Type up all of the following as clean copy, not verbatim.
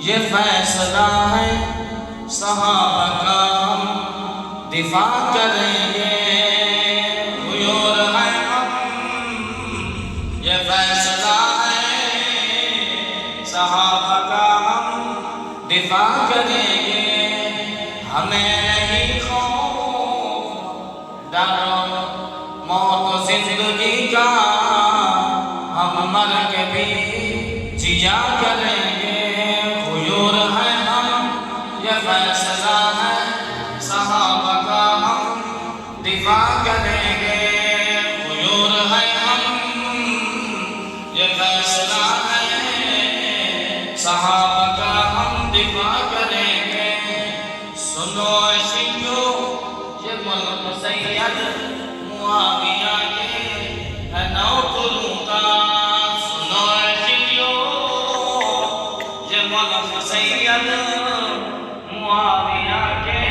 ये फैसला है सहाबा का, हम दिफा करेंगे। हुजूर है हम, ये फैसला है सहाबा का, हम दिफा करेंगे। हमें नहीं खौफ डर मौत जिंदगी का, हम मर के भी जिया करेंगे। हुजूर है हम, ये फैसला है सहाबा का, हम दिफा करेंगे। हुजूर है हम, ये फैसला है सहाबा का, हम दिफा करेंगे। सुनो शियो, ये मुल्क सैयद मुआविया के है नौकरों का। सुनो शियो, ये मुल्क सैयद मुआविया के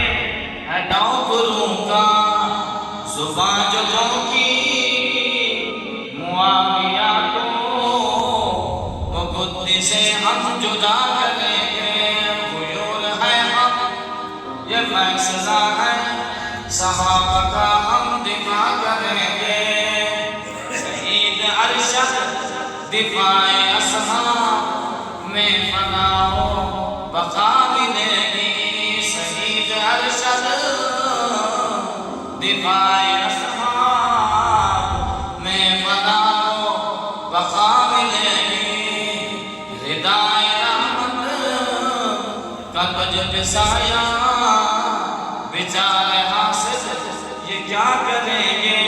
है नौकरों का। जुबान जो की मुआविया को, वो बुद्धि से हम जुदा करेंगे। हुजूर है हम, ये फैसला है सहाबा का, हम दिफा करेंगे। शहीद अरशद दिफाए असहाब में फना हो बका मिलेगी। शहीद अरशद दिफाए असहाब में फना हो बका मिलेगी। हिदाए रहमत का तुझ पे साया, बेचारे हासिल ये क्या करेंगे।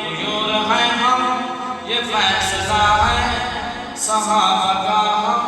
हुजूर है हम, ये फैसला है सहाबा का, हम